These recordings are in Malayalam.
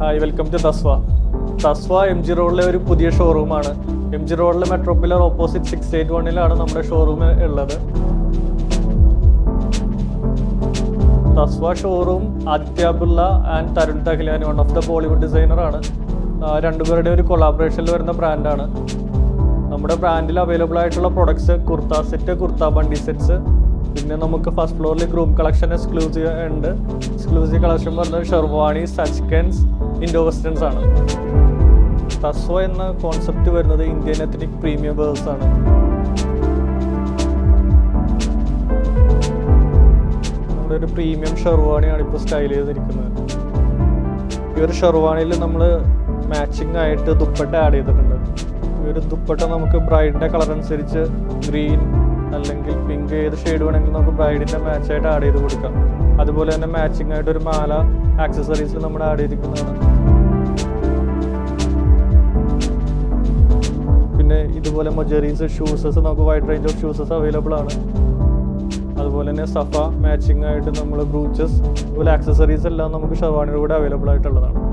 Hi, welcome to Tasva. Tasva M G റോഡിലെ ഒരു പുതിയ ഷോറൂമാണ്. എം ജി റോഡിലെ മെട്രോപില്ലർ ഓപ്പോസിറ്റ് 681 നമ്മുടെ ഷോറൂം ഉള്ളത്. Tasva showroom Aditya Birla and Tarun Tahiliani, one of the Bollywood designer ആണ്. രണ്ടുപേരുടെ ഒരു കൊളാബറേഷനിൽ വരുന്ന ബ്രാൻഡാണ്. നമ്മുടെ ബ്രാൻഡിൽ അവൈലബിൾ ആയിട്ടുള്ള പ്രൊഡക്ട്സ് കുർത്ത സെറ്റ്, കുർത്ത ബണ്ടി സെറ്റ്സ്, പിന്നെ നമുക്ക് ഫസ്റ്റ് ഫ്ലോറിൽ ഗ്രൂം കളക്ഷൻ എക്സ്ക്ലൂസീവ് ഉണ്ട്. എക്സ്ക്ലൂസീവ് കളക്ഷൻ പറഞ്ഞാൽ ഷെർവാണി, സച്കൻസ്, ഇൻഡോ വെസ്റ്റേൺസ് ആണ്. തസ്വ എന്ന കോൺസെപ്റ്റ് വരുന്നത് ഇന്ത്യൻ എത്നിക് പ്രീമിയം വേഴ്സ് ആണ്. നമ്മുടെ ഒരു പ്രീമിയം ഷെർവാണിയാണ് ഇപ്പോൾ സ്റ്റൈൽ ചെയ്തിരിക്കുന്നത്. ഈ ഒരു ഷെർവാണിയിൽ നമ്മൾ മാച്ചിങ് ആയിട്ട് ദുപ്പട്ട ആഡ് ചെയ്തിട്ടുണ്ട്. ഈ ഒരു ദുപ്പട്ട നമുക്ക് ബ്രൈഡിൻ്റെ കളർ അനുസരിച്ച് ഗ്രീൻ അല്ലെങ്കിൽ പിങ്ക്, ഏത് ഷെയ്ഡ് വേണമെങ്കിലും നമുക്ക് ബ്രൈഡിൻ്റെ മാച്ചായിട്ട് ആഡ് ചെയ്ത് കൊടുക്കാം. അതുപോലെ തന്നെ മാച്ചിങ് ആയിട്ട് ഒരു മാല, ആക്സസറീസ് നമ്മൾ ആഡ് ചെയ്തിരിക്കുന്നതാണ്. പിന്നെ ഇതുപോലെ മൊജറീസ്, ഷൂസസ്, നമുക്ക് വൈഡ് റേഞ്ച് ഓഫ് ഷൂസസ് അവൈലബിൾ ആണ്. അതുപോലെ തന്നെ സഫ മാച്ചിങ് ആയിട്ട് നമ്മൾ ബ്രൂച്ചസ്, അതുപോലെ ആക്സസറീസ് എല്ലാം നമുക്ക് ഷെർവാണിയുടെ കൂടെ അവൈലബിൾ ആയിട്ടുള്ളതാണ്.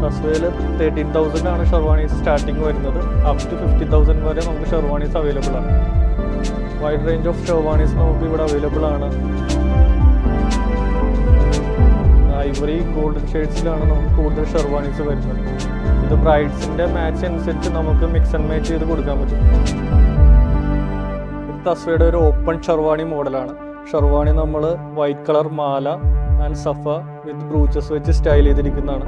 തസ്വയിൽ 13,000 ഷെർവാണീസ് സ്റ്റാർട്ടിങ് വരുന്നത്. അപ് ടു 50,000 വരെ നമുക്ക് ഷെർവാണീസ് അവൈലബിൾ ആണ്. വൈഡ് റേഞ്ച് ഓഫ് ഷെർവാണീസ് നമുക്ക് ഇവിടെ അവൈലബിൾ ആണ്. ഐവറി, ഗോൾഡൻ ഷെയ്ഡ്സിലാണ് നമുക്ക് കൂടുതൽ ഷെർവാണീസ് വരുന്നത്. ഇത് ബ്രൈഡ്സിൻ്റെ മാച്ച് അനുസരിച്ച് നമുക്ക് മിക്സ് ആൻഡ് മാച്ച് ചെയ്ത് കൊടുക്കാൻ പറ്റും. ഇത് തസ്വയുടെ ഒരു ഓപ്പൺ ഷെർവാണി മോഡലാണ്. ഷെർവാണി നമ്മൾ വൈറ്റ് കളർ മാല ആൻഡ് സഫ വിത്ത് ബ്രൂച്ചസ് വെച്ച് സ്റ്റൈൽ ചെയ്തിരിക്കുന്നതാണ്.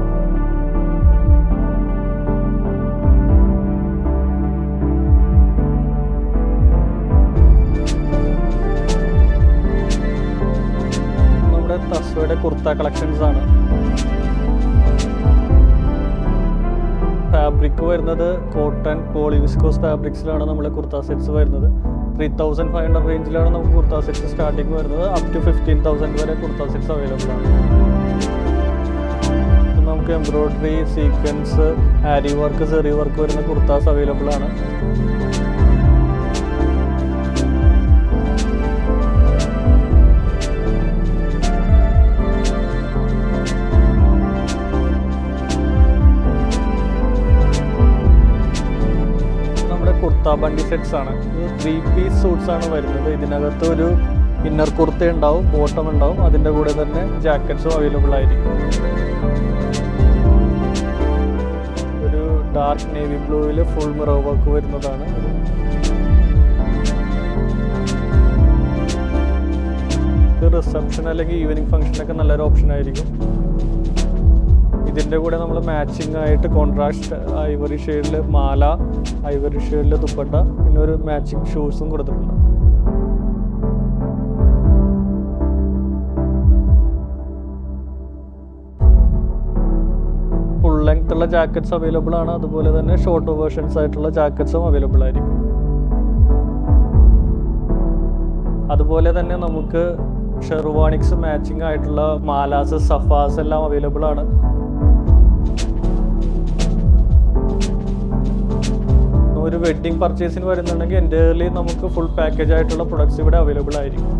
തസ്വയുടെ കുർത്ത കളക്ഷൻസ് ആണ്. ഫാബ്രിക് വരുന്നത് കോട്ടൺ, പോളിവിസ്കോസ് ഫാബ്രിക്സിലാണ് നമ്മളെ കുർത്ത സെറ്റ്സ് വരുന്നത്. 3,500 റേഞ്ചിലാണ് നമുക്ക് കുർത്ത സെറ്റ്സ് സ്റ്റാർട്ടിങ് വരുന്നത്. അപ് ടു 15,000 വരെ കുർത്ത സെറ്റ്സ് അവൈലബിൾ ആണ്. നമുക്ക് എംബ്രോയ്ഡറി, സീക്വൻസ്, ആരി വർക്ക്, സെറി വർക്ക് വരുന്ന കുർത്താസ് അവൈലബിൾ ആണ്. കുർത്ത ബണ്ടി സെറ്റ്സ് ആണ്. ഇത് 3 പീസ് സൂട്ട്സ് ആണ് വരുന്നത്. ഇതിനകത്ത് ഒരു ഇന്നർ കുർത്ത ഉണ്ടാവും, ബോട്ടം ഉണ്ടാവും, അതിൻ്റെ കൂടെ തന്നെ ജാക്കറ്റ്സും അവൈലബിൾ ആയിരിക്കും. ഒരു ഡാർക്ക് നേവി ബ്ലൂവിൽ ഫുൾ മിറർ വർക്ക് വരുന്നതാണ്. ഇത് റിസപ്ഷൻ അല്ലെങ്കിൽ ഈവനിങ് ഫംഗ്ഷനൊക്കെ നല്ലൊരു ഓപ്ഷൻ ആയിരിക്കും. ഇതിൻ്റെ കൂടെ നമ്മൾ മാച്ചിങ് ആയിട്ട് കോൺട്രാസ്റ്റ് ഐവറി ഷെയ്ഡിൽ മാല, ഐവറി ഷെയ്ഡിൽ ദുപ്പട്ട, പിന്നെ ഒരു മാച്ചിങ് ഷൂസും കൊടുത്തിട്ടുണ്ട്. ഫുൾ ലെങ്ത് ഉള്ള ജാക്കറ്റ്സ് അവൈലബിൾ ആണ്. അതുപോലെ തന്നെ ഷോർട്ട് വേർഷൻസ് ആയിട്ടുള്ള ജാക്കറ്റ്സും അവൈലബിൾ ആയിരിക്കും. അതുപോലെ തന്നെ നമുക്ക് ഷെർവാണിക്സ് മാച്ചിങ് ആയിട്ടുള്ള മാലാസ്, സഫാസ് എല്ലാം അവൈലബിൾ ആണ്. ഒരു വെഡ്ഡിങ് പർച്ചേസിന് വരുന്നുണ്ടെങ്കിൽ എൻ്റെർലി നമുക്ക് ഫുൾ പാക്കേജ് ആയിട്ടുള്ള പ്രൊഡക്ട്സ് ഇവിടെ അവൈലബിൾ ആയിരിക്കും.